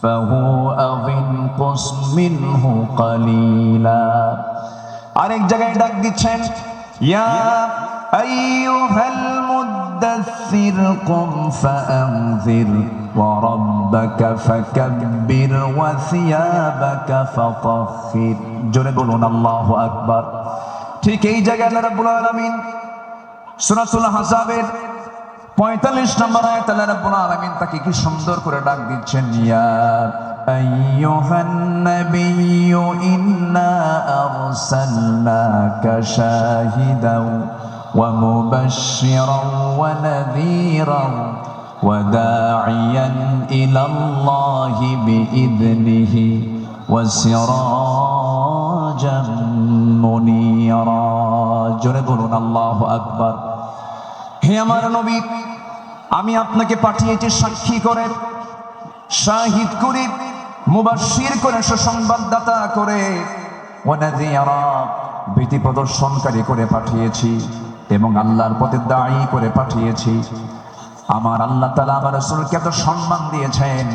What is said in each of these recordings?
فهو انقص منه قليلا আরেক জায়গায় ডাক দিচ্ছেন ইয়া আইয়ুহাল মুদাসসির কুম ফাআনযির ওয়া রাব্বাকা ফাকাব্বির ওয়া সিয়াবাকা ফাতাহহির জোরে বলুন আল্লাহু আকবার। ঠিক এই জায়গায় আল্লাহ রাব্বুল আলামিন সূরাতুল আহজাবের 45 নম্বর আয়াত আল্লাহ রাব্বুল আলামিন তাকে কি সুন্দর করে ডাক দিচ্ছেন ইয়া আইয়ুহান নাবিয়্যু ইন্না আরসালনাকা শাহিদাও ওয়া মুবাশশিরাও ওয়া নাযীরাও ওয়া দাঈয়ান ইলাল্লাহি বিইذনিহি ওয়া সিরাজাম মুনীরা জোরে বলুন আল্লাহু আকবার। হে আমার নবী, আমি আপনাকে পাঠিয়েছি সাক্ষী করে, শাহিদ করে, মুবাশশির করে, সুসংবাদদাতা করে, ওয়া নাযীরা ভীতি প্রদর্শনকারী করে পাঠিয়েছি এবং আল্লাহর পথে দায়ী করে পাঠিয়েছি। আমার আল্লাহ তাআলা আমার রাসূলকে এত সম্মান দিয়েছেন,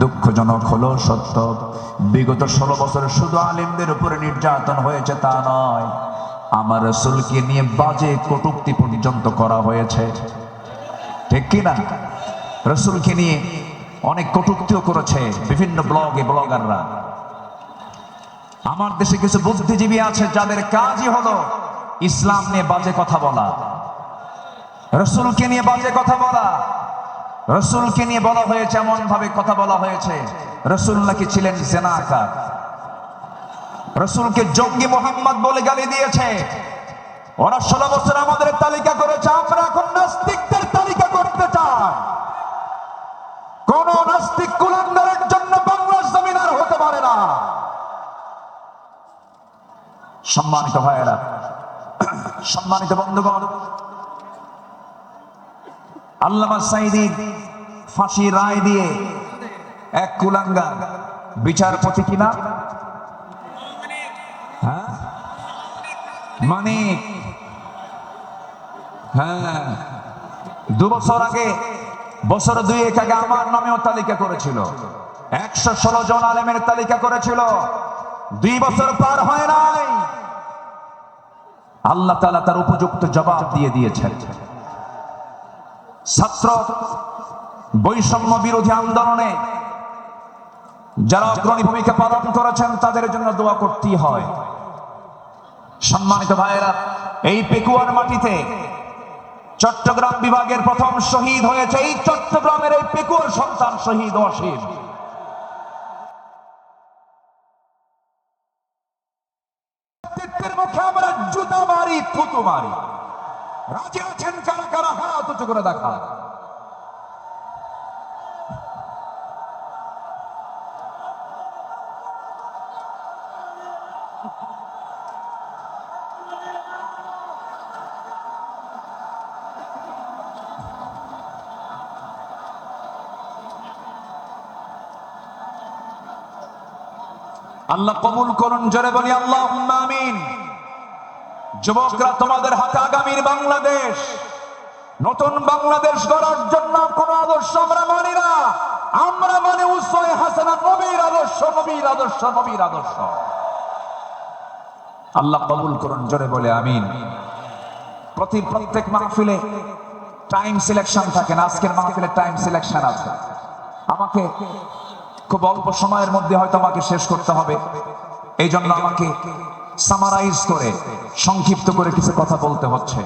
দুঃখজনক হলো সত্য বিগত 16 বছরে শুধু আলেমদের উপরে নির্যাতন হয়েছে তা নয়, আমার রাসূলকে নিয়ে বাজে কটূক্তি পর্যন্ত করা হয়েছে, ঠিক কি না? রাসূলকে নিয়ে অনেক কটূক্তিও করেছে বিভিন্ন ব্লগাররা। আমার দেশে কিছু বুদ্ধিজীবী আছে যাদের কাজই হলো ইসলাম নিয়ে বাজে কথা বলা, রাসূলকে নিয়ে বাজে কথা বলা। রাসূলকে নিয়ে বলা হয়েছে, এমন ভাবে কথা বলা হয়েছে রাসূল নাকি ছিলেন জিনাকার, রাসূলকে জঙ্গি মোহাম্মদ বলে গালি দিয়েছে। ওরা 16 বছর আমাদের তালিকা করেছে, আমরা এখন নাস্তিকদের তালিকা করতে চাই। কোন নাস্তিক কুলাঙ্গারের জন্য বাংলার জমিন আর হতে পারে না। সম্মানিত ভাইয়েরা, সম্মানিত বন্ধুগণ, আল্লামা সাঈদী ফাঁসি রায় দিয়ে এক কুলাঙ্গার বিচারপতি কিনা মানিক, হ্যাঁ 2 বছর আগে, বছর 2 আগে আমার নামেও তালিকা করেছিল, 116 জন আলেমের তালিকা করেছিল। 2 বছর পার হয় নাই, আল্লাহ তাআলা তার উপযুক্ত জবাব দিয়ে দিয়েছেন। ছাত্র বৈষম্য বিরোধী আন্দোলনে যারা অগ্রণী ভূমিকা পালন করেছেন তাদের জন্য দোয়া করতেই হয়। সম্মানিত ভাইয়েরা, এই পেকুয়ার মাটিতে চট্টগ্রাম বিভাগের প্রথম শহীদ হয়েছে এই চট্টগ্রামের এই পেকুয়ার সন্তান শহীদ অসীম। মুখে আমরা জুতা মারি, থুতু মারি। রাজি আছেন কারা কারা? হাত উঁচু করে দেখা। আল্লাহ কবুল করুন, জোরে বলি আল্লাহুম্মা আমিন। যুবকরা, তোমাদের হাতে আগামীর বাংলাদেশ, নতুন বাংলাদেশ গড়ার জন্য কোন আদর্শ আমরা মানি না, আমরা মানে উসওয়ায়ে হাসানা, নবীর আদর্শ, নবীর আদর্শ, নবীর আদর্শ। আল্লাহ কবুল করুন, জোরে বলে আমিন। প্রত্যেক মাহফিলে টাইম সিলেকশন থাকে না, আজকের মাহফিলে টাইম সিলেকশন আছে। আমাকে খুব অল্প সময়ের মধ্যে হয়তো আমাকে শেষ করতে হবে, এই জন্য আমাকে সামারাইজ করে, সংক্ষিপ্ত করে কিছু কথা বলতে হচ্ছে।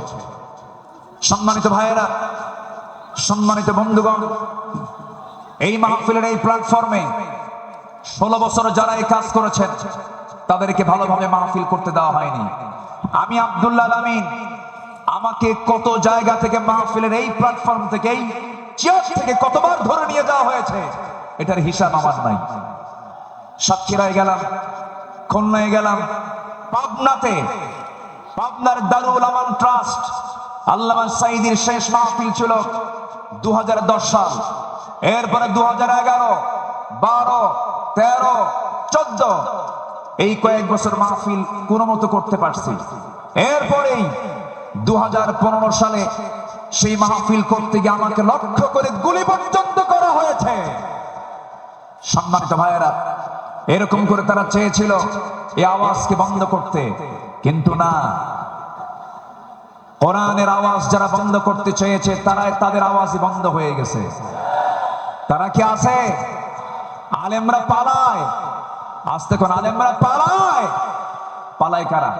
সম্মানিত ভাইয়েরা, সম্মানিত বন্ধুগণ, এই মাহফিলের এই প্ল্যাটফর্মে 16 বছর যারা এই কাজ করেছেন তাদেরকে ভালোভাবে মাহফিল করতে দেওয়া হয়নি। আমি আব্দুল্লাহ আল আমিন, আমাকে কত জায়গা থেকে মাহফিলের এই প্ল্যাটফর্ম থেকে, এই চেয়ার থেকে কতবার ধরে নিয়ে যাওয়া হয়েছে এটার হিসাব আমার নাই। সাতক্ষীরায় গেলাম, খুলনায় গেলাম, পাবনাতে, পাবনার দারুল আমান ট্রাস্ট আল্লামা সাঈদীর শেষ মাহফিল ছিল 2010 সাল। এরপরে 2011, 12, 13, 14 এই কয়েক বছর মাহফিল কোনো মতো করতে পারছি। এরপরেই 2015 সালে সেই মাহফিল করতে গিয়ে আমাকে লক্ষ্য করে গুলি পর্যন্ত করা হয়েছে। সম্মানিত ভাইয়েরা, এরকম করে তারা চেয়েছিল এই আওয়াজকে বন্ধ করতে, কিন্তু না, কোরআনের আওয়াজ যারা বন্ধ করতে চেয়েছে তাদের আওয়াজই বন্ধ হয়ে গেছে। তারা কি আছে? আলেমরা পালায়, আস্তে কোন আলেমরা পালায়। পালায় কারা?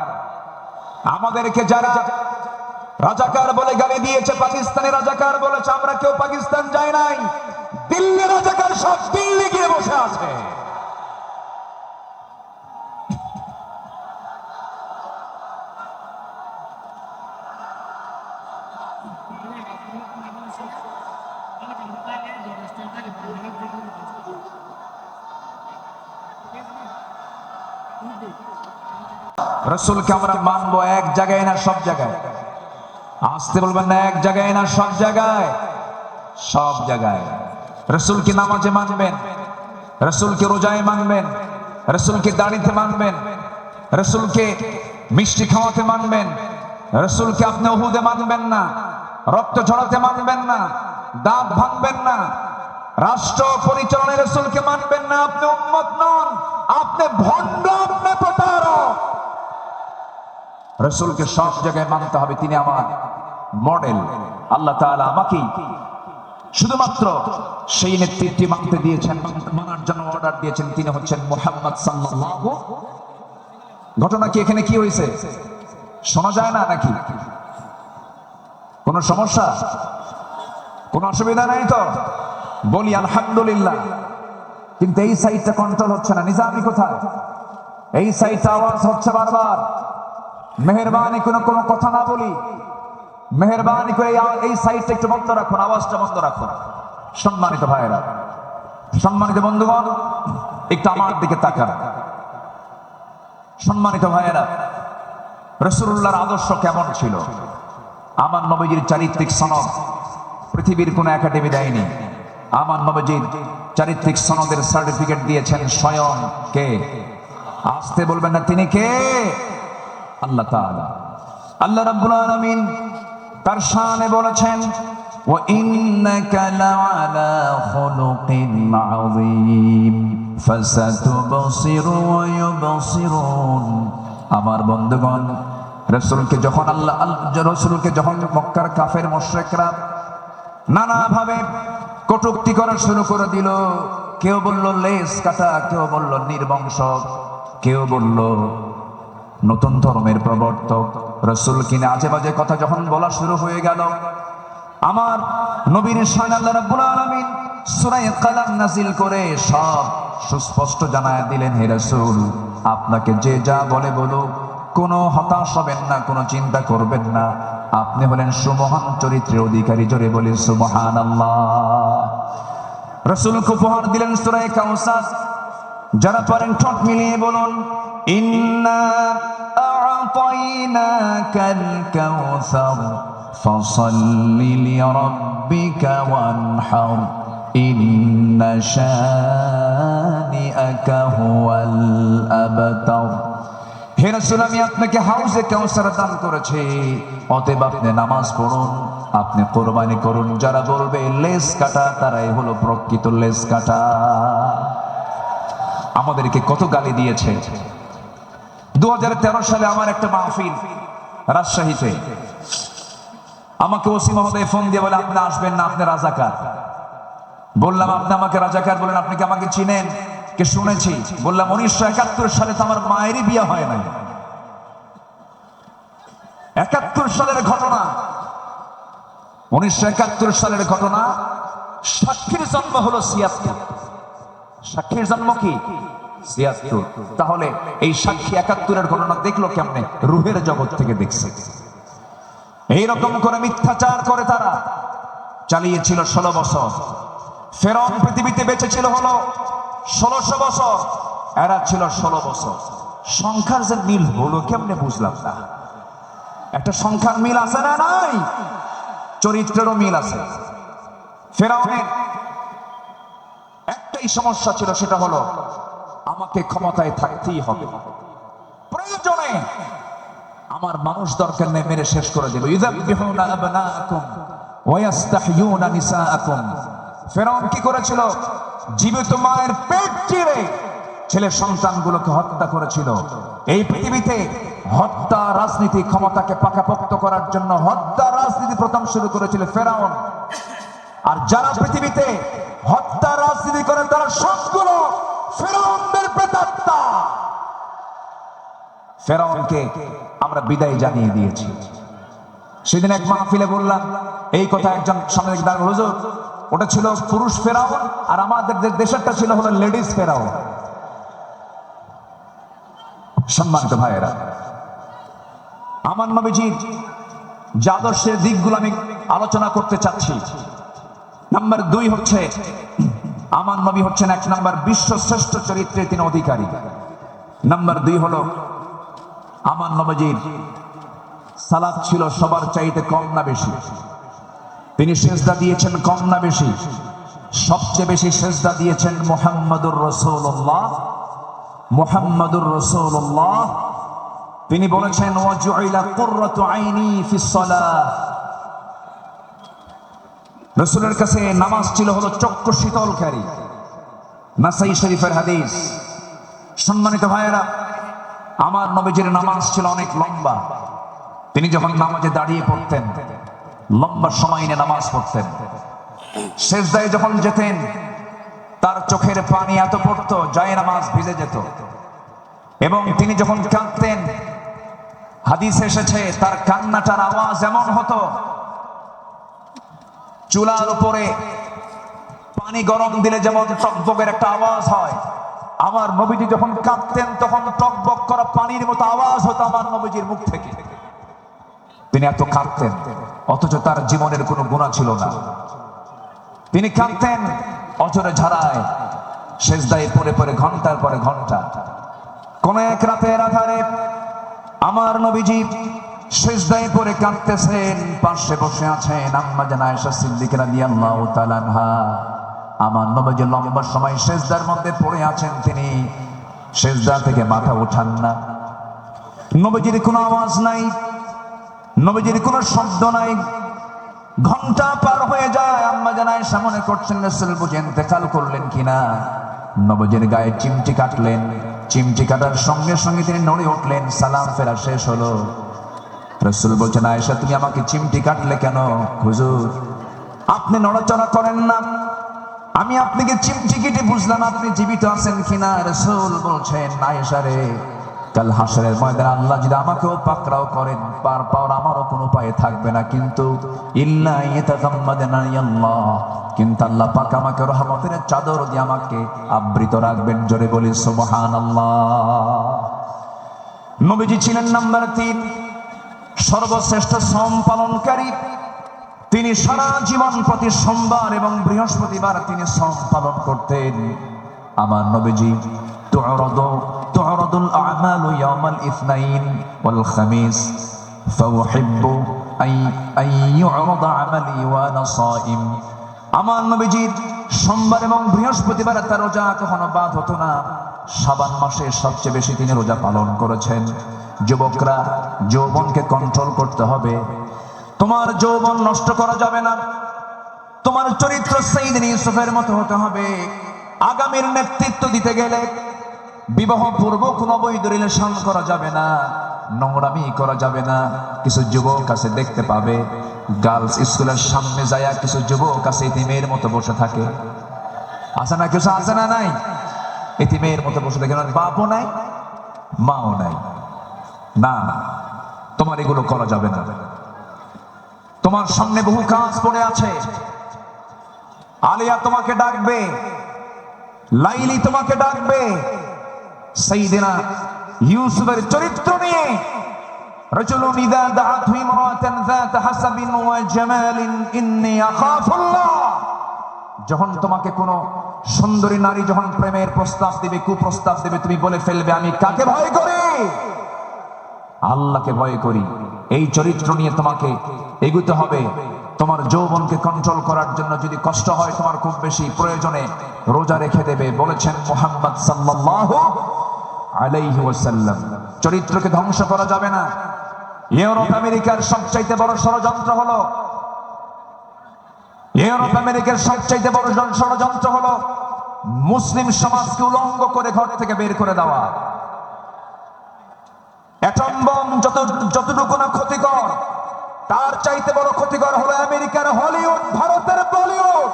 আমাদেরকে যারা রাজাকার বলে গালি দিয়েছে, পাকিস্তানি রাজাকার বলেছে, আমরা কেউ পাকিস্তান যাই নাই। দিল্লি রাজাকার সব দিল্লি গিয়ে বসে আছে। রসুলকে আমরা মানবো এক জায়গায় না সব জায়গায়? আসতে বলবেন না, এক জায়গায় না সব জায়গায়? সব জায়গায়। রসুলকে নামাজে মানবেন, রসুলকে রোজায় মানবেন, রসুলকে দাড়িতে মানবেন, রসুলকে মিষ্টি খাওয়াতে মানবেন, রসুলকে আপনি উহুদে মানবেন না, রক্ত ঝরাতে মানবেন না, দাঁত ভাঙবেন না, রাষ্ট্র পরিচালনায় রসুলকে মানবেন না। আপনি উম্মত নন, আপনি ভণ্ড, আপনি প্রতারক। রসুলকে সব জায়গায় মানতে হবে, তিনি আমার মডেল। আল্লাহ তাআলা আমাকেই শুধুমাত্র সেই নেতৃত্বে মানতে দিয়েছেন, মানার জন্য অর্ডার দিয়েছেন, তিনি হচ্ছেন মুহাম্মদ সাল্লাল্লাহু। ঘটনা কি এখানে কি হয়েছে শোনা যায় না নাকি? কোন সমস্যা, কোন অসুবিধা নাই তো? বলি আলহামদুলিল্লাহ। কিন্তু এই সাইডটা কন্ট্রোল হচ্ছে না। নিজামি কোথায়? এই সাইডটা আওয়াজ হচ্ছে বারবার। মেহেরবানি কোনো কথা না বলি, মেহেরবানি করে এই সাইডটা একটু বন্ধ রাখুন, আওয়াজটা বন্ধ রাখুন। সম্মানিত ভাইয়েরা, সম্মানিত বন্ধুগণ, একটু আমার দিকে তাকান। সম্মানিত ভাইয়েরা, রাসূলুল্লাহর আদর্শ কেমন ছিল? আমার নবীজির চারিত্রিক সনদ পৃথিবীর কোন একাডেমি দেয়নি। আমার নবীজির চারিত্রিক সনদের সার্টিফিকেট দিয়েছেন স্বয়ং কে? আসতে বলবেন না, তিনি কে? আল্লাহ তাআলা। আল্লাহ রাব্বুল আলামিন তার শানে বলেছেন, ওয়া ইন্নাকা লাআলা খুলুকিন আযীম ফাসাতুবসিরু ওয়া ইউবসিরুন। আমার বন্ধুগণ, রাসূলকে যখন মক্কার কাফের মুশরিকরা নানাভাবে কটূক্তি করা শুরু করে দিল, কেউ বলল লেজ কাটা, কেউ বলল নির্বংশ, কেউ বলল নতুন ধর্মের প্রবর্তক, রাসূল কিনা আজে বাজে কথা যখন বলা শুরু হয়ে গেল, আমার নবীর শানে আল্লাহ রাব্বুল আলামিন সূরা কালাম নাযিল করে সব সুস্পষ্ট জানায় দিলেন, হে রাসূল, আপনাকে যে যা বলে বলুক, কোনো হতাশ হবেন না, কোনো চিন্তা করবেন না, আপনি হলেন সুমহান চরিত্রের অধিকারী। জোরে বলি সুবহানাল্লাহ। রাসূলকে উপহার দিলেন সূরা কাউসার। যারা পারেন ঠোঁট মিলিয়ে বলুন, ইন্না আ'তাইনাকাল কাউসার ফাসাল্লি লিরাব্বিকা ওয়ানহার ইন্না শানিআকা হুয়াল আবতার। হে রাসূল, আমি আপনাকে হাউজে কাউসার দান করেছি, অতএব আপনি নামাজ পড়ুন, আপনি কোরবানি করুন। যারা বলবে লেজ কাটা, তারাই হলো প্রকৃত লেজ কাটা। আমাদেরকে কত গালি দিয়েছে। 2013 সালে আমার একটা মাহফিল রাজশাহীতে, আমাকে ওসি মহোদয় ফোন দিয়ে বলে, আপনি আসবেন না, আপনি রাজাকার। বললাম, আপনি আমাকে রাজাকার বলেন, আপনি কি আমাকে চিনেন? কে? শুনেছি। বললাম, 1971 সালে তো আমার মায়েরই বিয়ে হয় নাই। 71 সালের ঘটনা, 1971 সালের ঘটনা। সাক্ষীর জন্ম হলো 76। সাক্ষীর জন্ম কি? 76। তাহলে এই সাক্ষী 71-এর ঘটনা দেখলো কেমনে? রুহের জগৎ থেকে দেখছে। এইরকম করে মিথ্যাচার করে তারা চালিয়েছিল 16 বছর। ফেরাউন পৃথিবীতে বেঁচে ছিল হলো 1600 বছর, এরা ছিল 16 বছর। সংখ্যার যে মিল হলো কেমনে বুঝলাম না। একটা সংখ্যার মিল আছে না? নাই। চরিত্রেরও মিল আছে। ফেরাউনের একটাই সমস্যা ছিল, সেটা হলো আমাকে ক্ষমতায় থাকতেই হবে, প্রয়োজনে আমার মানুষ দরকার নেই, মেরে শেষ করে দেব। ইযাববিহুনা আবনাআকুম ওয়া ইস্তাহয়ুনা নিসাআকুম। ফেরাউন কি করেছিল? জীবিত মায়ের পেট চিরে ছেলে সন্তানগুলোকে হত্যা করেছিল। এই পৃথিবীতে হত্যা রাজনীতি ক্ষমতাকে পাকাপোক্ত করার জন্য হত্যা রাজনীতি প্রথম শুরু করেছিল ফেরাউন। আর যারা পৃথিবীতে হত্যা রাজনীতি করে তারা সবগুলো ফেরাউনদের প্রেতাত্মা। ফেরাউনকে আমরা বিদায় জানিয়ে দিয়েছি। সেদিন এক মাহফিলে বললাম এই কথা, একজন সামনে দাঁড়ানো, হুজুর ওটা ছিল পুরুষ ফেরাউন আর আমাদের দেশেরটা ছিল হলো লেডিস ফেরাউন। সম্মানিত ভাইয়েরা, আমার নবীজির যে আদর্শের দিকগুলো আমি আলোচনা করতে চাচ্ছি, নাম্বার 2 হচ্ছে আমার নবী হচ্ছেন 1 নাম্বার বিশ্ব শ্রেষ্ঠ চরিত্রের তিনি অধিকারী। নাম্বার 2 হলো আমার নবীজির সালাত ছিল সবার চাইতে কম না বেশি। তিনি সেজদা দিয়েছেন কম না বেশি? সবচেয়ে বেশি সেজদা দিয়েছেন মুহাম্মাদুর রাসূলুল্লাহ। মুহাম্মাদুর রাসূলুল্লাহ তিনি বলেছেন ওয়াজুইলা কুররাতু আইনি ফিস সালাহ। রাসূলের কাছে নামাজ ছিল হলো চক্ষু শীতলকারী। নাসাই শরীফের হাদিস। সম্মানিত ভাইয়েরা, আমার নবীজির নামাজ ছিল অনেক লম্বা। তিনি যখন নামাজে দাঁড়িয়ে পড়তেন লম্বা সময় নিয়ে নামাজ পড়তেন। সেজদায় যখন যেতেন তার চোখের পানি এত পড়তো যায় নামাজ ভিজে যেত। এবং তিনি যখন কাঁদতেন হাদিসে এসেছে তার কান্নাটার আওয়াজ এমন হতো চুলার উপরে পানি গরম দিলে যেমন টকবকের একটা আওয়াজ হয়, আমার নবীজি যখন কাঁদতেন তখন টকবক করা পানির মতো আওয়াজ হতো আমার নবীজির মুখ থেকে। তিনি এত কাঁদতেন অথচ তার জীবনের কোনো গুনাহ ছিল না। তিনি কাঁদতেন অজরে ঝাড়ায়, সেজদায় পড়ে পড়ে ঘন্টার পরে ঘন্টা। কোন এক রাতের আধারে আমার নবীজি সেজদায় পড়ে কাঁদতেছেন, পাশে বসে আছেন আম্মা জান আয়েশা সিদ্দিকা রাদিয়াল্লাহু তাআলা আনহা। আমার নবীজি লম্বা সময় সেজদার মধ্যে পড়ে আছেন, তিনি সেজদা থেকে মাথা উঠান না। নবীজির কোনো আওয়াজ নাই, নবীজির কোনো শব্দ নাই। ঘন্টা পার হয়ে যায়, আম্মা জান আয়েশা মনে করছেন রাসূল বুঝি ইন্তেকাল করলেন কিনা। নবীজির গায়ে চিমটি কাটলেন, চিমটি কাটার সঙ্গে সঙ্গে তিনি নড়ে উঠলেন। সালাম ফেরা শেষ হলো। রাসূল বলছেন আয়েশা তুমি আমাকে চিমটি কাটলে কেন? হুজুর আপনি নড়াচড়া করেন না, আমি আপনাকে চিমটি কেটে বুঝলাম আপনি জীবিত আছেন কিনা। রাসূল বলছেন আয়েশা রে, কাল হাসরের ময়দানে আল্লাহ যদি আমাকেও পাকড়াও করেন পার পাওয়ার আমারও কোনো উপায় থাকবে না, কিন্তু ইল্লা ইয়াতাগাম্মাদানি আল্লাহ, কিন্তু আল্লাহ পাক আমাকে রহমতের চাদর দিয়ে আমাকে আবৃত রাখবেন। জোরে বলি সুবহানাল্লাহ। নবীজি ছিলেন নাম্বার 3 সর্বশ্রেষ্ঠ শ্রম পালনকারী। তিনি সারা জীবন প্রতি সোমবার এবং বৃহস্পতিবার তিনি শ্রম পালন করতেন। আমার নবীজি তু'রাদুল আ'মালু ইয়াওমাল ইসনাইন ওয়াল খামিস ফাউহিব্বু আন ইউ'রাদা আমালি ওয়া আনা সাইম। আমার নবীজির সোমবার এবং বৃহস্পতিবার তার রোজা কখনো বাদ হতো না। শাবান মাসে সবচেয়ে বেশি তিনি রোজা পালন করেছেন। যুবকরা যৌবনকে কন্ট্রোল করতে হবে। তোমার যৌবন নষ্ট করা যাবে না। তোমার চরিত্র সাইয়েদনা ইউসুফের মতো হতে হবে। আগামীর নেতৃত্ব দিতে গেলে বিবাহ পূর্ব কোনো অবৈধ রিলেশন করা যাবে না, নোংরামি করা যাবে না। কিছু যুবক আছে দেখতে পাবে গার্লস স্কুলের সামনে যায় কিছু যুবক আছে এতিমের মতো বসে থাকে। আছে না? কিছু আছে না? নাই? এতিমের মতো বসে থাকে, বাপও নাই মাও নাই। না, তোমার এগুলো করা যাবে না। তোমার সামনে বহু কাজ পড়ে আছে। আলিয়া তোমাকে ডাকবে, লাইলি তোমাকে ডাকবে। সাইয়েদনা ইউসুফের চরিত্র নিয়ে রাজুলুন ইযা দাআতহু ইমরাতান যাত হাসাবিন ওয়া জামালিন ইন্নী আখাফুল্লাহ। যখন তোমাকে কোনো সুন্দরী নারী যখন প্রেমের প্রস্তাব দিবে, কুপ্রস্তাব দিবে, তুমি বলে ফেলবে আমি কাকে ভয় করি? আল্লাহকে ভয় করি। এই চরিত্র নিয়ে তোমাকে এগুতে হবে। তোমার যৌবনকে কন্ট্রোল করার জন্য যদি কষ্ট হয় তোমার খুব বেশি, প্রয়োজনে রোজা রেখে দেবে। বলেছেন মুহাম্মদ সাল্লাল্লাহু আলাইহি ওয়াসাল্লাম, চরিত্রকে ধ্বংস করা যাবে না। ইউরোপ আমেরিকার সবচাইতে বড় ষড়যন্ত্র হলো, ইউরোপ আমেরিকার সবচাইতে বড় ষড়যন্ত্র হলো মুসলিম সমাজকে উলঙ্গ করে ঘর থেকে বের করে দেওয়া। অ্যাটম বম যতটুকু না ক্ষতিকর, তার চাইতে বড় ক্ষতিকর হলো আমেরিকার হলিউড, ভারতের বলিউড।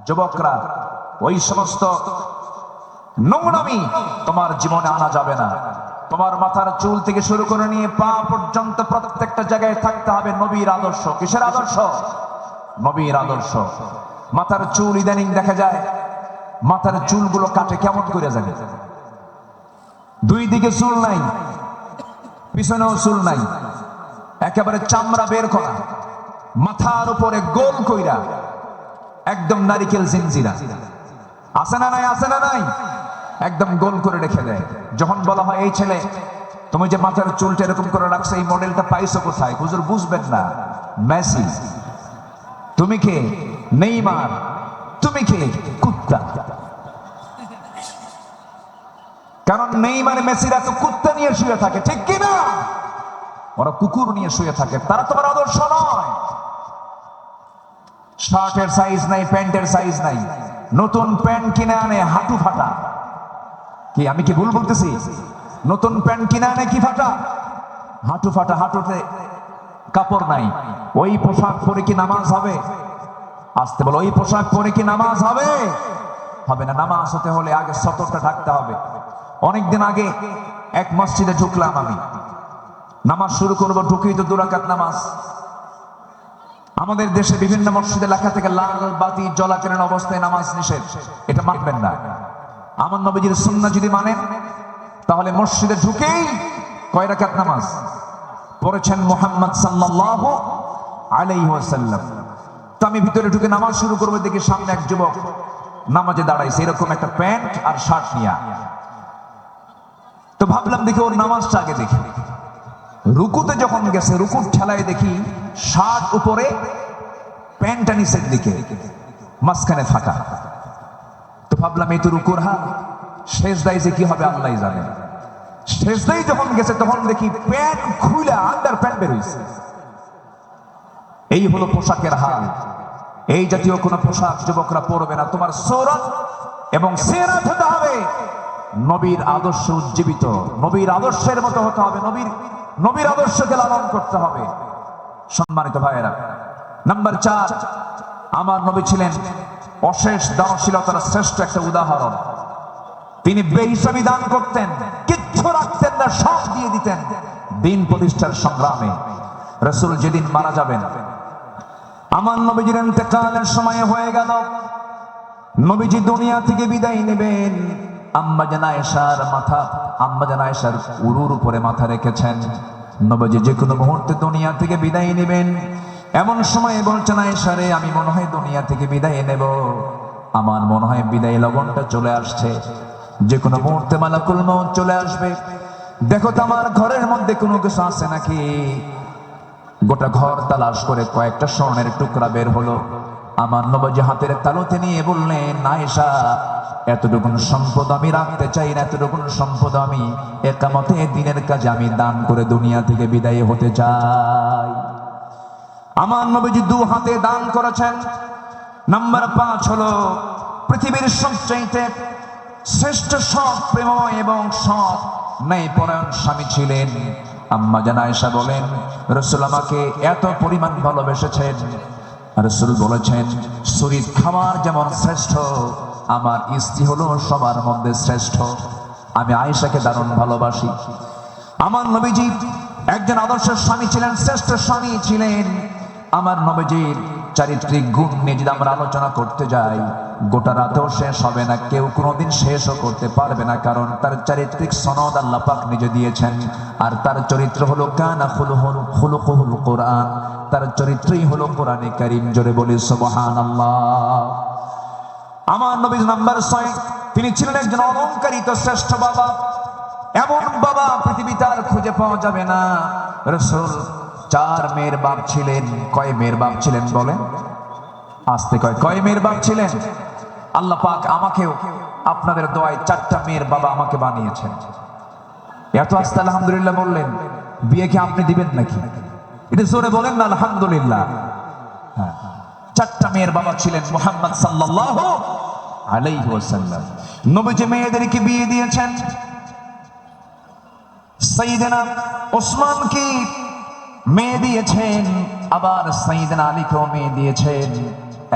যুবকরা, ওই সমস্ত নোংরামি তোমার জীবনে আনা যাবে না। তোমার মাথার চুল থেকে শুরু করে নিয়ে পা পর্যন্ত প্রত্যেকটা জায়গায় থাকতে হবে নবীর আদর্শ। কিসের আদর্শ? নবীর আদর্শ। মাথার চুল ইদানিং দেখা যায় মাথার চুলগুলো কাটে কেমন করে জানি, দুই দিকে চুল নাই, পিছনেও চুল নাই, একেবারে চামড়া বের করা, মাথার উপরে গোল কইরা একদম নারিকেল জিনজিরা। আছে না নাই? আছে না নাই? একদম গোল করে রেখে দেয়। যখন বলা হয় এই ছেলে তুমি যে মাথার চুলটা এরকম করে রাখছো, এই মডেলটা পাইছো কোথায়? হুজুর বুঝবেন না, মেসি। তুমি কে? নেইমার। তুমি কে? কুত্তা। কারণ নেইমার মেসিরা তো কুত্তা নিয়ে শুয়ে থাকে, ঠিক কি না? ওরা কুকুর নিয়ে শুয়ে থাকে, তারা তোমার আদর্শ নয়। শার্টের সাইজ নাই, প্যান্টের সাইজ নাই, নতুন প্যান্ট কিনে আনে হাঁটু ফাটা। কি আমি কি ভুল বলতেছি? নতুন প্যান্ট কিনে আনে কি ফাটা? হাঁটু ফাটা, হাঁটুতে কাপড় নাই। ওই পোশাক পরে কি নামাজ হবে? আসতে বলো, ওই পোশাক পরে কি নামাজ হবে? হবে না। নামাজ হতে হলে আগে সতরটা ঢাকতে হবে। অনেকদিন আগে এক মসজিদে ঢুকলাম আমি, নামাজ শুরু করবো, ঢুকেই তো 2 রাকাত নামাজ। আমাদের দেশে বিভিন্ন মসজিদে লেখা থেকে লাল বাতি জ্বলাকালীন অবস্থায় নামাজ নিষেধ। এটা মানবেন না। আমার নবীজির সুন্নাহ যদি মানেন, তাহলে মসজিদে ঢুকেই কয় রাকাত নামাজ পড়েছেন মুহাম্মদ সাল্লাল্লাহু আলাইহি ওয়াসাল্লাম। তো আমি ভিতরে ঢুকে নামাজ শুরু করবো, দেখি সামনে এক যুবক নামাজে দাঁড়াইছে, এরকম একটা প্যান্ট আর শার্ট নিয়ে। তো ভাবলাম দেখি ওর নামাজটা আগে দেখি। রুকুতে যখন গেছে, রুকুর ঠেলায় দেখি শার্ট উপরে, প্যান্টটা নিচের দিকে, মাঝখানে ফাঁকা। তো ভাবলাম এই তো রুকুর হাল, সেজদায় যে কি হবে আল্লাহ জানে। সেজদায় যখন গেছে তখন দেখি প্যান্ট খুলে আন্ডার প্যান্ট বের হইছে। এই হলো পোশাকের হাল। এই জাতীয় কোন পোশাক যুবকরা পরবে না। তোমার সূরত এবং সিরাত হতে হবে নবীর আদর্শ উজ্জীবিত, নবীর আদর্শের মতো হতে হবে, নবীর আদর্শকে লালন করতে হবে। সম্মানিত ভাইয়েরা, নাম্বার 4, আমার নবী ছিলেন অশেষ দানশীলতার শ্রেষ্ঠ একটা উদাহরণ। তিনি বেহিসাবি দান করতেন, কিচ্ছু রাখতেন না, সব দিয়ে দিতেন দিন প্রতিষ্ঠার সংগ্রামে। রাসূল যেদিন মারা যাবেন, আমার নবীজির ইন্তেকালের সময় হয়ে গেল, নবীজি দুনিয়া থেকে বিদায় নেবেন। আম্মা জান আয়েশার মাথা, আম্মা জান আয়েশার উরুর উপরে মাথা রেখেছেন। নবীজি যে কোনো মুহূর্তে দুনিয়া থেকে বিদায় নেবেন। এমন সময় বলছেন, আয়েশা রে, আমি মনে হয় দুনিয়া থেকে বিদায় নেব, আমার মনে হয় বিদায় লগনটা চলে আসছে, যে কোনো মুহূর্তে মালাকুল মউত চলে আসবে। দেখো তো আমার ঘরের মধ্যে কোনো কিছু আছে নাকি। গোটা ঘর তালাশ করে কয়েকটা স্বর্ণের টুকরা বের হলো। আমার নবীজি হাতের তালুতে নিয়ে বললেন, আয়েশা, এতটুকুন সম্পদ আমি রাখতে চাই না, এতটুকুন সম্পদ আমি একামতে দিনের কাজে আমি দান করে দুনিয়া থেকে বিদায় হতে চাই। আমার নবীজি 2 হাতে দান করেছেন। নাম্বার 5 হলো পৃথিবীর সবচাইতে শ্রেষ্ঠ সৎ প্রেমময় এবং সৎ ন্যায়পরায়ণ স্বামী ছিলেন। আম্মা জান আয়েশা বলেন, রাসূল আমাকে এত পরিমাণ ভালোবেসেছেন, রাসূল বলেছেন, শরীর খাবার যেমন শ্রেষ্ঠ, আমার স্ত্রী হলো সবার মধ্যে শ্রেষ্ঠ। আমি আয়েশাকে দারুণ ভালোবাসি। আমার নবীজি একজন আদর্শ স্বামী ছিলেন, শ্রেষ্ঠ স্বামী ছিলেন। আমার নবীজির চারিত্রিক গুণ নিয়ে যদি আমরা আলোচনা করতে যাই, গোটা রাতেও শেষ হবে না, কেউ কোনোদিন শেষও করতে পারবে না। কারণ তার চারিত্রিক সনদ আল্লাহ পাক নিজে দিয়েছেন। আর তার চরিত্র হলো কানা খুলুকুহুল কোরআন, তার চরিত্রই হলো কোরআনে কারীম। জোরে বলি সুবহানাল্লাহ। আমার নবী নাম্বার 6, তিনি ছিলেন একজন অলংকারিত শ্রেষ্ঠ বাবা। এমন বাবা পৃথিবীতে আর খুঁজে পাওয়া যাবে না। রাসূল 4 মেয়ের বাপ ছিলেন। কয় মেয়ের বাপ ছিলেন বলেন? আস্তে কয় মেয়ের বাপ ছিলেন? আল্লাহ পাক আমাকেও আপনাদের দোয়ায় 4টা মেয়ের বাবা আমাকে বানিয়েছেন। এত আস্তে আলহামদুলিল্লাহ বললেন, বিয়ে কি আপনি দিবেন নাকি? এটা জোরে বলেন না আলহামদুলিল্লাহ। হ্যাঁ, 4টা মেয়ের বাবা ছিলেন মুহাম্মদ সাল্লাল্লাহু আলাইহি ওয়াসাল্লাম। নবীজি মেয়েদেরকে বিয়ে দিয়েছেন। সাইয়েদনা ওসমানকে মেয়ে দিয়েছেন, আবার সাইয়েদনা আলীকেও মেয়ে দিয়েছেন।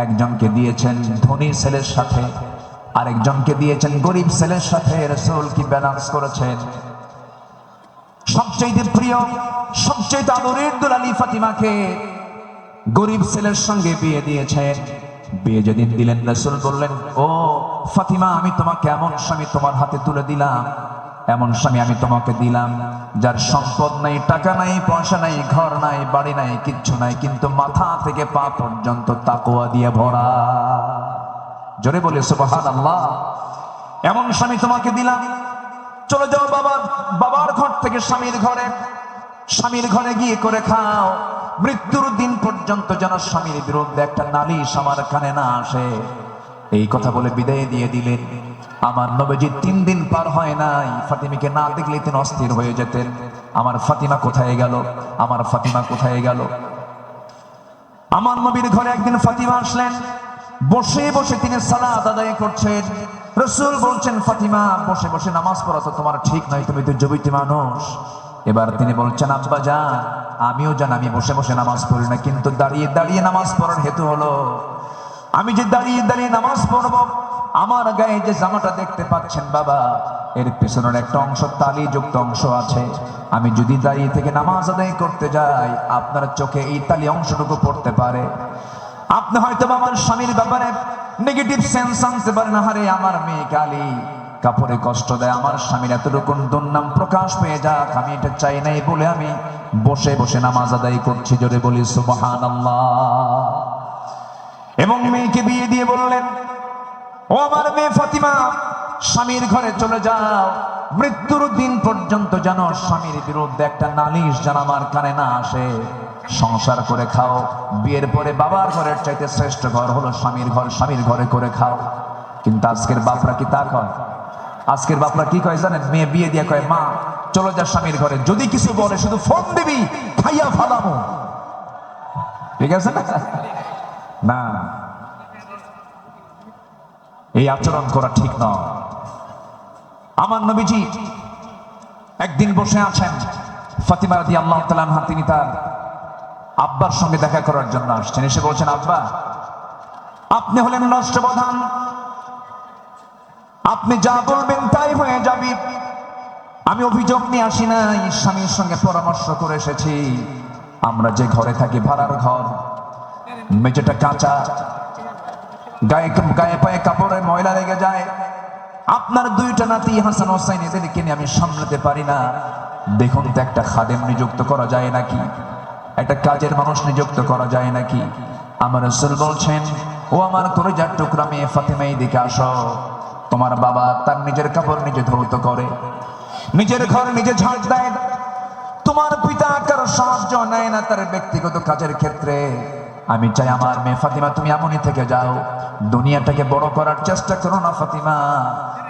একজনকে দিয়েছেন ধনী ছেলের সাথে, আরেকজনকে দিয়েছেন গরিব ছেলের সাথে। রাসূল কি ব্যালেন্স করেছেন? সবচেয়ে প্রিয়, সবচেয়ে আদরের দুলালি ফাতিমাকে গরিব ছেলের সঙ্গে বিয়ে দিয়েছেন। বিয়ে যেদিন দিলেন, রাসূল বললেন, ও ফাতিমা, আমি তোমাকে এমন স্বামী তোমার হাতে তুলে দিলাম, এমন স্বামী আমি তোমাকে দিলাম যার সম্পদ নাই, টাকা নাই, পয়সা নাই, ঘর নাই, বাড়ি নাই, কিচ্ছু নাই, কিন্তু মাথা থেকে পা পর্যন্ত তাকওয়া দিয়ে ভরা। জোরে বলে সুবহানাল্লাহ। এমন স্বামী তোমাকে দিলাম। চলে যাও বাবার ঘর থেকে স্বামীর ঘরে, স্বামীর ঘরে গিয়ে করে খাও। মৃত্যুর দিন পর্যন্ত যেন স্বামীর বিরুদ্ধে একটা নালিশ আমার কানে না আসে। এই কথা বলে বিদায় দিয়ে দিলেন। আমার নবীজি 3 দিন পার হয় নাই, ফাতিমাকে না দেখলে তিনি অস্থির হয়ে যেতেন। আমার ফাতিমা কোথায় গেল, আমার ফাতিমা কোথায় গেল। আমার নবীর ঘরে একদিন ফাতিমা আসলেন। বসে বসে তিনি সালাত আদায় করছেন। রাসূল বলছেন, ফাতিমা, বসে বসে নামাজ পড়া তো তোমার ঠিক নয়, তুমি তো যুবতী মানুষ। এবার তিনি বলছেন, আব্বা জান, আমিও জান আমি বসে বসে নামাজ পড়ি না, কিন্তু দাঁড়িয়ে দাঁড়িয়ে নামাজ পড়ার হেতু হলো আমি যে দাঁড়িয়ে দাঁড়িয়ে নামাজ পড়ব, আমার গায়ে যে জামাটা দেখতে পাচ্ছেন বাবা, এর পেছনের একটা অংশ তালিযুক্ত অংশ আছে। আমি যদি দাঁড়িয়ে থেকে নামাজ আদায় করতে যাই, আপনার চোখে এই তালি অংশটুকু পড়তে পারে। আপনি হয়তো আমার স্বামীর ব্যাপারে নেগেটিভ সেন্স আনতে পারেন, হারে আমার মেয়ে কালী কাপড়ে কষ্ট দেয়, আমার স্বামীর এতটুকুন দুর্নাম প্রকাশ পেয়ে যাক, আমি এটা চাই নাই বলে আমি বসে বসে নামাজ আদায় করছি। জোরে বলি সুবহানাল্লাহ। এবং মেয়েকে বিয়ে দিয়ে বললেন, ও আমার মেয়ে ফাতিমা, স্বামীর ঘরে চলে যাও। মৃত্যুর দিন পর্যন্ত যেন স্বামীর বিরুদ্ধে একটা নালিশ যেন আমার কানে না আসে। সংসার করে খাও। বিয়ের পরে বাবার ঘরের চাইতে শ্রেষ্ঠ ঘর হলো স্বামীর ঘর, স্বামীর ঘরে করে খাও। কিন্তু আজকের বাপরা কি তা কয়? আজকের বাপরা কি কয় জানেন? মেয়ে বিয়ে দিয়ে কয়, মা চলে যা স্বামীর ঘরে, যদি কিছু বলে শুধু ফোন দিবি, খাইয়া ফালামো। ঠিক আছে না? না, এই আচরণ করা ঠিক নয়। আমার নবীজি একদিন বসে আছেন, ফাতিমা রাদিয়াল্লাহু তাআলা আনহা তিনি তার আব্বার সঙ্গে দেখা করার জন্য আসছেন। এসে বলছেন, আব্বা, আপনি হলেন রাষ্ট্রপ্রধান, আপনি যা বলবেন তাই হয়ে যাবে। আমি অভিযোগ নিয়ে আসি নাই, স্বামীর সঙ্গে পরামর্শ করে এসেছি। আমরা যে ঘরে থাকি ভাড়ার ঘর, মেঝেটা কাঁচা, গায়ে পায়ে কাপড়ে ময়লা লেগে যায়। আপনার 2টা নাতি হাসান হোসাইন, এদেরকে নিয়ে আমি সামলাতে পারি না। দেখুন তো একটা খাদেম নিযুক্ত করা যায় নাকি, একটা কাজের মানুষ নিযুক্ত করা যায় নাকি। আমার রাসূল বলছেন, ও আমার কলিজার টুকরা মেয়ে ফাতিমা, এদিকে আসো। তোমার বাবা তার নিজের কাপড় নিজে ধৌত করে, নিজের ঘর নিজে ঝাড় দেয়। তোমার পিতা কারো সাহায্য নেয় না তার ব্যক্তিগত কাজের ক্ষেত্রে। আমি চাই আমার মেয়ে ফাতিমা তুমি এমনই থেকে যাও, দুনিয়াটাকে বড় করার চেষ্টা করো না ফাতিমা।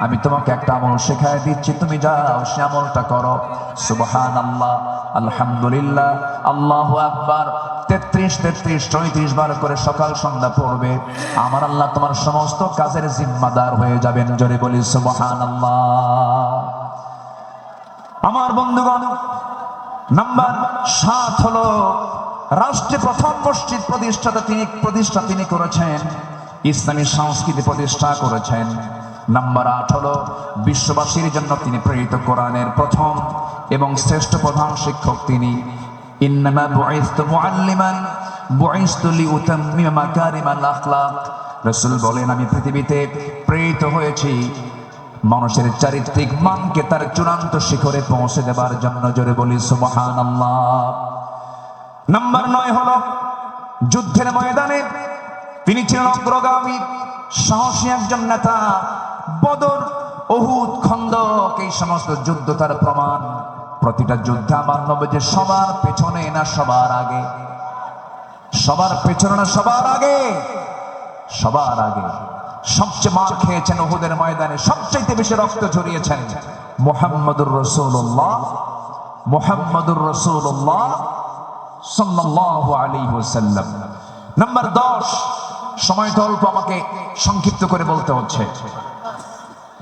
আমি তোমাকে একটা আমল শেখায় দিচ্ছি, তুমি যাও সে আমলটা করো। সুবহানাল্লাহ, আলহামদুলিল্লাহ, আল্লাহু আকবার 33, 34 বার করে সকাল সন্ধ্যা পড়বে। আমার আল্লাহ তোমার সমস্ত কাজের জিম্মাদার হয়ে যাবেন। জোরে বলি সুবহানাল্লাহ। আমার বন্ধুগণ, নাম্বার 7 হলো রাষ্ট্রে প্রথম মসজিদ প্রতিষ্ঠা তিনি করেছেন, ইসলামী সংস্কৃতি প্রতিষ্ঠা করেছেন। নাম্বার 8 হলো বিশ্ববাসীর জন্য তিনি প্রেরিত কোরআনের প্রথম এবং শ্রেষ্ঠ প্রধান শিক্ষক তিনি। ইন্নামা বুইসতু মুআল্লিমান বুইসতু লিউতাম্মিমা মাকারিমাল আখলাক। রাসূল বলেন, আমি পৃথিবীতে প্রেরিত হয়েছি মানুষের চারিত্রিক মানকে তার চূড়ান্ত শিখরে পৌঁছে দেবার জন্য। জোরে বলি সুবহানাল্লাহ। নাম্বার 9 হলো যুদ্ধের ময়দানে তিনি ছিলেন অগ্রগামী, সাহসী একজন নেতা। বদর, উহুদ, খন্দক, এই সমস্ত যুদ্ধ তার প্রমাণ। প্রতিটা যুদ্ধে আমার নবী সবার পেছনে না সবার আগে, সবার পেছনে না সবার আগে, সবার আগে। সবচেয়ে মার খেয়েছেন উহুদের ময়দানে, সবচেয়ে বেশি রক্ত ঝরিয়েছেন মুহাম্মদুর রাসূলুল্লাহ, মুহাম্মদুর রাসূলুল্লাহ সাল্লাল্লাহু আলাইহি ওয়াসাল্লাম। নাম্বার 10 সময় তো অল্প, আমাকে সংক্ষিপ্ত করে বলতে হচ্ছে।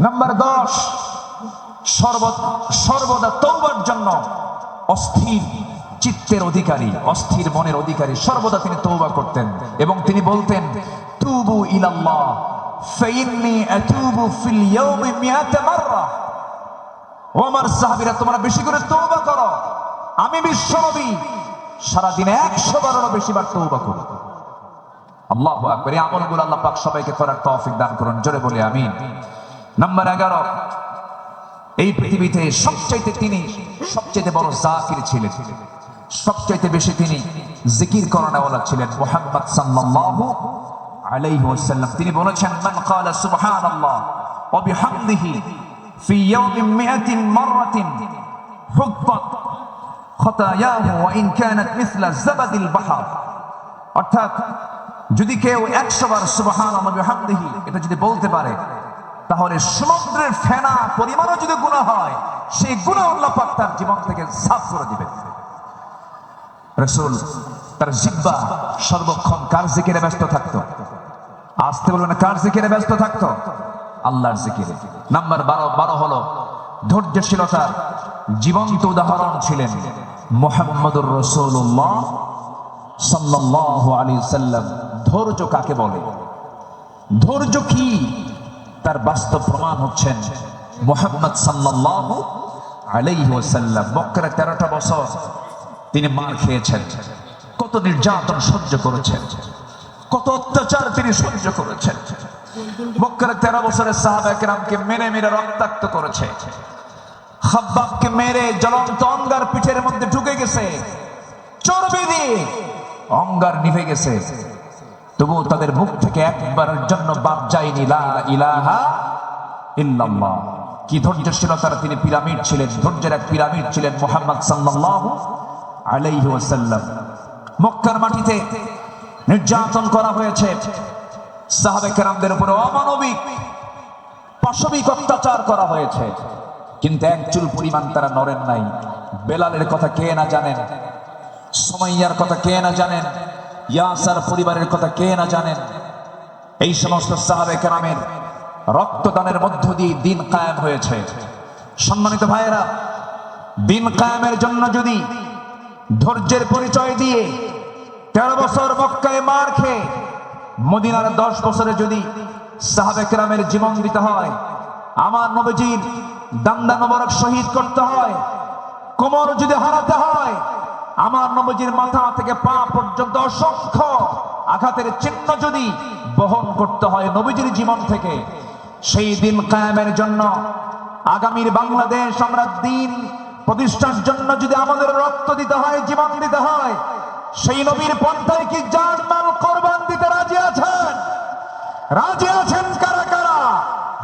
নাম্বার 10, সর্বদা তওবার জন্য অস্থির চিত্তের অধিকারী, অস্থির মনের অধিকারী, সর্বদা তিনি তওবা করতেন এবং তিনি বলতেন, তুবু ইলাল্লাহ ফাইন্নী আতুবু ফিল ইয়াউমি মিআতা মাররা। ও আমার সাহাবীরা, তোমরা বেশি করে তওবা করো, আমি বিশ্বনবী সারা দিনে 100 বারেরও বেশি বার তওবা করি। আল্লাহু আকবার। এই আমলগুলো আল্লাহ পাক সবাইকে করার তৌফিক দান করুন, জোরে বলি আমিন। নাম্বার 11, এই পৃথিবীতে সবচাইতে বড় জাকির ছিলেন, সবচাইতে বেশি তিনি জিকির করানোওয়ালা ছিলেন মুহাম্মদ সাল্লাল্লাহু আলাইহি ওয়াসাল্লাম। তিনি বলেছেন, মান ক্বালা সুবহানাল্লাহ ওয়া বিহামদিহি ফি ইয়াউমিন মিআতিন মাররাতিন হুত্তাত খাতায়াহু ওয়া ইন কানাত মিসলা যাবাদিল বাহর। অর্থাৎ যদি কেউ 100 বার সুবহানাল্লাহ ওয়া বিহামদিহি এটা যদি বলতে পারে, তাহলে সমুদ্রের ফেনা পরিমাণও যদি গুনাহ হয়, সেই গুনাহ আল্লাহ পাক তার জীবন থেকে সাফ করে দিবেন। রাসূল তার জিহ্বা সর্বক্ষণ কার জিকিরে ব্যস্ত থাকতো? আসতে বলবেন, কার জিকিরে ব্যস্ত থাকতো? আল্লাহর জিকিরে। নাম্বার 12 হলো ধৈর্যশীলতার জীবন্ত উদাহরণ ছিলেন মুহাম্মদুর রাসূলুল্লাহ সাল্লাল্লাহু আলাইহি সাল্লাম। ধৈর্য কাকে বলে, ধৈর্য কি, তার বাস্তব প্রমাণ হচ্ছেন মুহাম্মদ সাল্লাল্লাহু আলাইহি ওয়াসাল্লাম। মক্কার 13টা বছর তিনি মার খেয়েছেন, কত নির্যাতন সহ্য করেছেন, কত অত্যাচার তিনি সহ্য করেছেন। মক্কার 13 বছরের সাহাবা কেরামকে মেরে মেরে রক্তাক্ত করেছে। খাব্বাবকে মেরে জ্বলন্ত অঙ্গার পিঠের মধ্যে ঢুকে গেছে, চর্বি দিয়ে অঙ্গার নিভে গেছে, তবুও তাদের মুখ থেকে একবারের জন্য বাদ যায়নি লা ইলাহা ইল্লাল্লাহ। কি ধৈর্যশীলতার তিনি পিরামিড ছিলেন, ধৈর্যের এক পিরামিড ছিলেন মুহাম্মদ সাল্লাল্লাহু আলাইহি ওয়াসাল্লাম। মক্কার মাটিতে নির্যাতন করা হয়েছে, সাহাবে কেরামদের উপরে অমানবিক পাশবিক অত্যাচার করা হয়েছে, কিন্তু এক চুল পরিমাণ তারা নড়েন নাই। বেলালের কথা কে না জানেন, সুমাইয়ার কথা কে না জানেন, ইয়াসার পরিবারের কথা কে না জানেন। এই সমস্ত সাহাবে কেরামের রক্তদানের মধ্য দিয়ে দিন কায়েম হয়েছে। সম্মানিত ভাইয়েরা, দিন কায়েমের জন্য যদি ধৈর্যের পরিচয় দিয়ে 13 বছর মক্কায় মার খেয়ে মদিনার 10 বছরে যদি সাহাবে কেরামের জীবন দিতে হয়, আমার নবীজির দান্দা মোবারক শহীদ করতে হয়, কোমর যদি হারাতে হয়, আমার নবীজির মাথা থেকে পা পর্যন্ত অসংখ্য আঘাতের চিহ্ন যদি বহন করতে হয় নবীজির জীবন থেকে, সেই দিন কায়েমের জন্য, আগামীর বাংলাদেশ আমরা দিন প্রতিষ্ঠার জন্য যদি আমাদের রক্ত দিতে হয়, জীবন দিতে হয়, সেই নবীর পন্থায় কি জান মাল কোরবান দিতে রাজি আছেন? রাজি আছেন কারা কারা?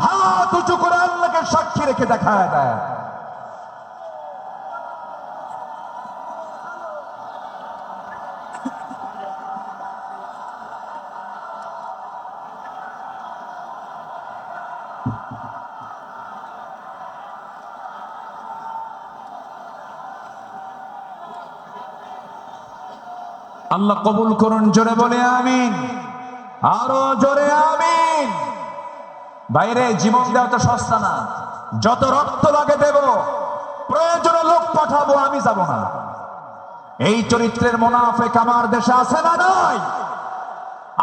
হাত উঁচু করে আল্লাহকে সাক্ষী রেখে দেখায় দেয়। আল্লাহ কবুল করুন, জোরে বলে আমিন, আরো জোরে আমিন। বাইরে জীবন দেওয়া তো সস্তা না, যত রক্ত লাগে দেব, প্রয়োজনে লোক পাঠাবো, আমি যাব না। এই চরিত্রের মুনাফিক আমার দেশে আছে না নাই?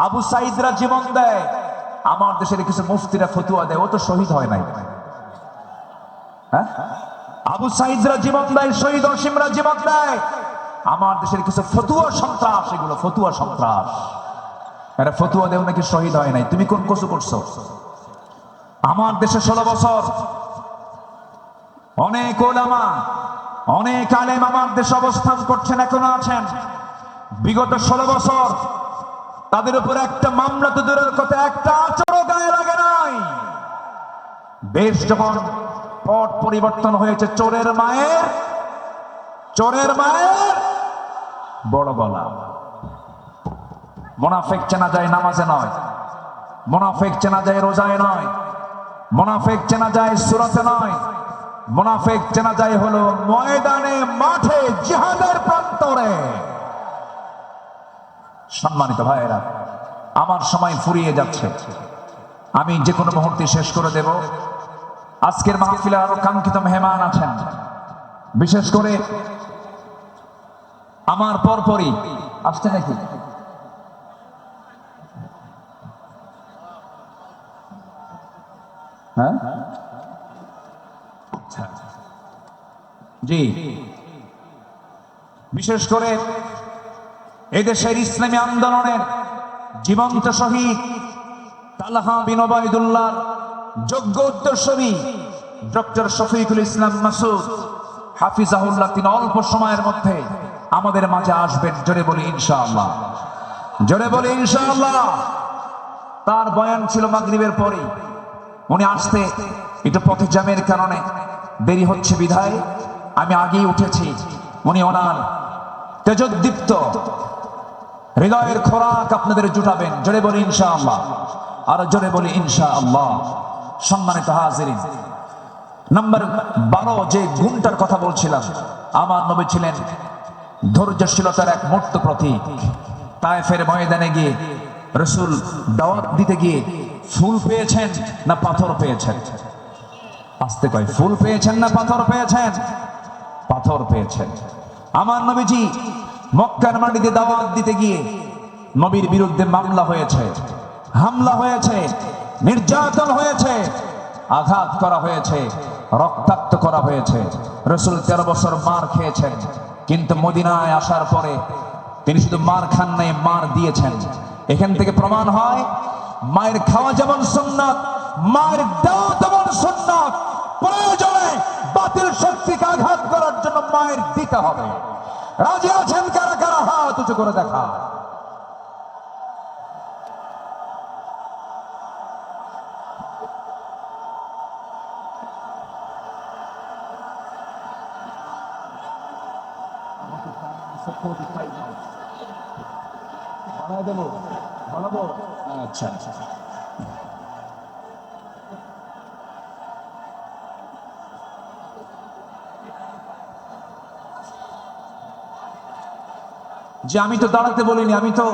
আবু সাইদরা জীবন দেয়, আমার দেশের কিছু মুফতিরা ফতুয়া দেয়, ও তো শহীদ হয় নাই। হ্যাঁ, আবু সাইদরা জীবন দেয়, শহীদ অসীমরা জীবন দেয়, আমার দেশের কিছু ফতুয়া সন্ত্রাস, এগুলো ফতুয়া সন্ত্রাস। এরা ফতুয়া দেও নাকি শহীদ হয় নাই, তুমি কোন কসু করছো? আমার দেশে 16 বছর অনেক ওলামা, অনেক আলেম আমার দেশে অবস্থান করছেন, এখনো আছেন। বিগত 16 বছর তাদের উপর একটা মামলা তো দূরের কথা, একটা আচরও গায়ে লাগে নাই। দেশ যখন পট পরিবর্তন হয়েছে, চোরের মায়ের বড় গলা। মুনাফিক চেনা যায় নামাজে নয়, মুনাফিক চেনা যায় রোজায় নয়, মুনাফিক চেনা যায় সূরাতে নয়, মুনাফিক চেনা যায় হলো ময়দানে, মাঠে, জিহাদের প্রান্তরে। সম্মানিত ভাইয়েরা, আমার সময় ফুরিয়ে যাচ্ছে, আমি যে কোনো মুহূর্তে শেষ করে দেব। আজকের মাহফিলে আরো কাঙ্ক্ষিত মেহমান আছেন, বিশেষ করে আমার পরপরই আসছে নাকি? হ্যাঁ, জি, বিশেষ করে এদেশের ইসলামী আন্দোলনের জীবন্ত শহীদ তালহা বিন ওবায়দুল্লাহর যোগ্য উত্তরসূরি ডক্টর শফিকুল ইসলাম মাসুদ হাফিজাহুল্লাহ, তিনি অল্প সময়ের মধ্যে আমাদের মাঝে আসবেন। জোরে বলি ইনশাআল্লাহ, জোরে বলি ইনশাআল্লাহ। তার বয়ান ছিল মাগরিবের পরে, উনি আসতে একটু পথে জ্যামের কারণে দেরি হচ্ছে বিধায় আমি আগেই উঠেছি। উনি ওনার তেজোদ্দীপ্ত হৃদয়ের খোরাক আপনাদের জুটাবেন। জোরে বলি ইনশাআল্লাহ, আর জোরে বলি ইনশাআল্লাহ। সম্মানিত হাজিরিন, নাম্বার 12 যে গুণটার কথা বলছিলাম, আমার নবী ছিলেন ধৈর্যশীলতার এক মূর্ত প্রতীক। তায়েফের ময়দানে গিয়ে রাসূল দাওয়াত দিতে গিয়ে ফুল পেয়েছেন না পাথর পেয়েছেন? আসতে কয়, ফুল পেয়েছেন না পাথর পেয়েছেন? পাথর পেয়েছেন। আমার নবীজি মক্কার মাটিতে দাওয়াত দিতে গিয়ে নবীর বিরুদ্ধে মামলা হয়েছে, হামলা হয়েছে, নির্যাতন হয়েছে, আঘাত করা হয়েছে, রক্তাক্ত করা হয়েছে। রাসূল 13 বছর মার খেয়েছেন, কিন্তু মদিনায় আসার পরে তিনি শুধু মার খান নাই, মার দিয়েছেন। এখান থেকে প্রমাণ হয় মায়ের খাওয়া যেমন সুন্নাত, মায়ের দেওয়া তেমন সুন্নাত। প্রয়োজনে বাতিল শক্তিকে আঘাত করার জন্য মায়ের দিতে হবে। রাজি আছেন কারা কারা? হাত উঁচু করে দেখা। আচ্ছা, যে আমি তো দাঁড়াতে বলিনি, আমি তো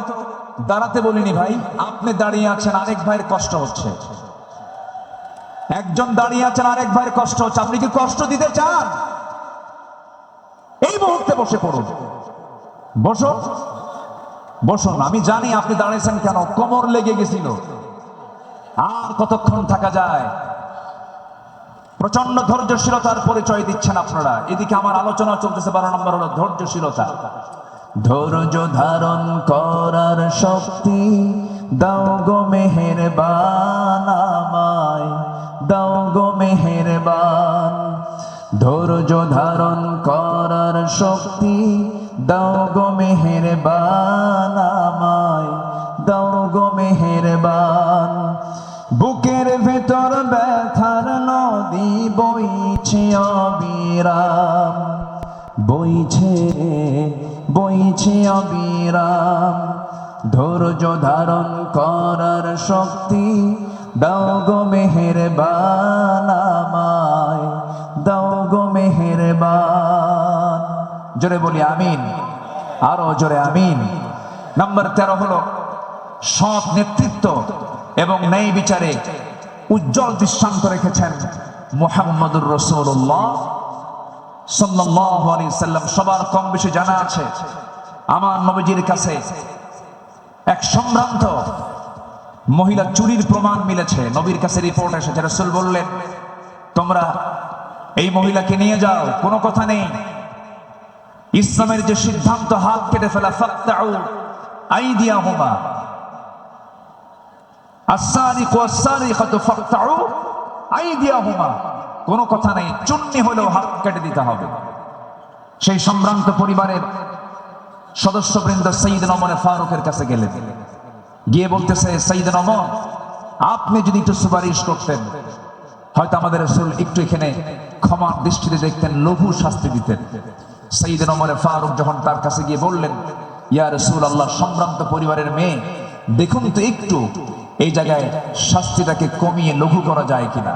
দাঁড়াতে বলিনি ভাই। আপনি দাঁড়িয়ে আছেন, আরেক ভাইয়ের কষ্ট হচ্ছে। একজন দাঁড়িয়ে আছেন, আরেক ভাইয়ের কষ্ট হচ্ছে। আপনি কি কষ্ট দিতে চান? এই মুহূর্তে বসে পড়ুন, বসুন, বসুন। আমি জানি আপনি দাঁড়িয়েছেন কেন, কোমর লেগে গেছিল। আর কতক্ষণ থাকা যায়? প্রচন্ড ধৈর্যশীলতার পরিচয় দিচ্ছেন আপনারা। এদিকে আমার আলোচনা চলতেছে, 12 নম্বর হলো ধৈর্যশীলতা। ধৈর্য ধারণ করার শক্তি দাও গো মেহেরবান, আমায় দাও গো মেহেরবান। ধৈর্য ধারণ করার শক্তি দাও গো মেহেরবান, আমায় দাও গো মেহেরবান। বুকের ভেতর ব্যথার নদী বইছে অবিরাম, বইছে বইছে অবিরাম। ধৈর্য ধারণ করার শক্তি দাও গো মেহেরবান, আমায় দাও গো মেহেরবান। জোরে বলি আমিন, আরো জোরে আমিন। নাম্বার 13 হলো সৎ নেতৃত্ব এবং ন্যায় বিচারে উজ্জ্বল দৃষ্টান্ত রেখেছেন মুহাম্মদুর রাসূলুল্লাহ সাল্লাল্লাহু আলাইহি সাল্লাম। সবার কম বেশি জানা আছে, আমার নবীজির কাছে এক সম্ভ্রান্ত মহিলা চুরির প্রমাণ মিলেছে। নবীর কাছে রিপোর্ট এসেছে। রাসূল বললেন, তোমরা এই মহিলাকে নিয়ে যাও, কোনো কথা নেই। ইসলামের যে সিদ্ধান্ত, হাত কেটে ফেলা, ফাকতাউ আইদিয়াহুমা, আস-সারিকু ওয়াস-সারিকাতু ফাকতাউ আইদিয়াহুমা, কোনো কথা নেই, চুন্নি হলেও হাত কেটে দিতে হবে। সেই সম্ভ্রান্ত পরিবারের সদস্যবৃন্দ সাইয়েদনা ওমর ফারুকের কাছে গেলেন, গিয়ে বলতেছে, সাইয়েদনা ওমর, আপনি যদি একটু সুপারিশ করতেন, হয়তো আমাদের রাসূল একটু এখানে ক্ষমার দৃষ্টিতে দেখতেন, লঘু শাস্তি দিতেন। সাইয়েদনা ওমর ফারুক যখন তার কাছে গিয়ে বললেন, ইয়া রাসূলুল্লাহ, সম্ভ্রান্ত পরিবারের মেয়ে, দেখুন তো একটু এই জায়গায় শাস্তিটাকে কমিয়ে লঘু করা যায় কিনা।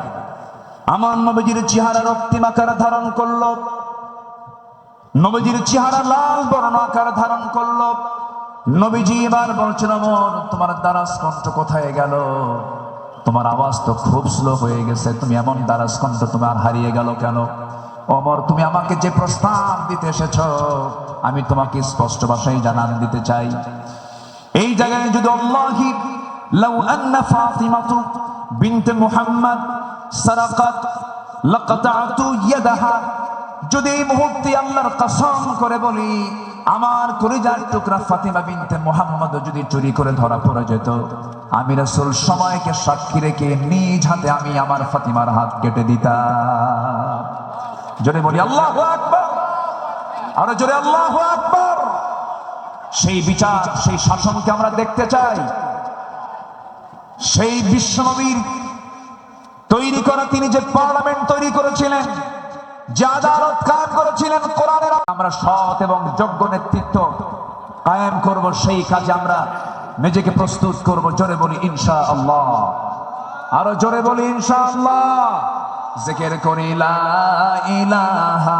আমার নবীজির চেহারা রক্তিম আকার ধারণ করলো, নবীজির চেহারা লাল বর্ণ আকার ধারণ করলো। নবীজি এবার বলছেন, ওমর তোমার দারাজ কণ্ঠ কোথায় গেল? তোমার আওয়াজ তো খুব স্লো হয়ে গেছে, তুমি এমন দারাজ কণ্ঠ তোমার হারিয়ে গেল কেন? ওমর তুমি আমাকে যে প্রস্তাব দিতে এসেছো, আমি তোমাকে স্পষ্ট ভাষায় জানান দিতে চাই। এই জায়গায় যদি আল্লাহি লাউ আন্না ফাতিমাতু বিনতে মুহাম্মদ সারাকাত লাকাতাতু ইয়াদাহা, যদি এই মুহূর্তে আল্লাহর কসম করে বলি আমার কলিজার টুকরা ফাতিমা বিনতে মুহাম্মদ যদি চুরি করে ধরা পড়ে যেত, আমি রাসূল সময়কে সাক্ষী রেখে নিজ হাতে আমি আমার ফাতিমার হাত কেটে দিতাম। জোরে বলি আল্লাহু আকবার, আর জোরে আল্লাহু আকবার। সেই বিচার, সেই শাসনকে আমরা দেখতে চাই। সেই বিশ্বনবীর তৈরি করা, তিনি যে পার্লামেন্ট তৈরি করেছিলেন, যে আদালত কায়েম করেছিলেন কোরআনের, আমরা সৎ এবং যোগ্য নেতৃত্ব কায়েম করব, সেই কাজে আমরা নিজেকে প্রস্তুত করব। জোরে বলি ইনশাআল্লাহ, আরো জোরে বলি ইনশাআল্লাহ। জিকির করি লা ইলাহা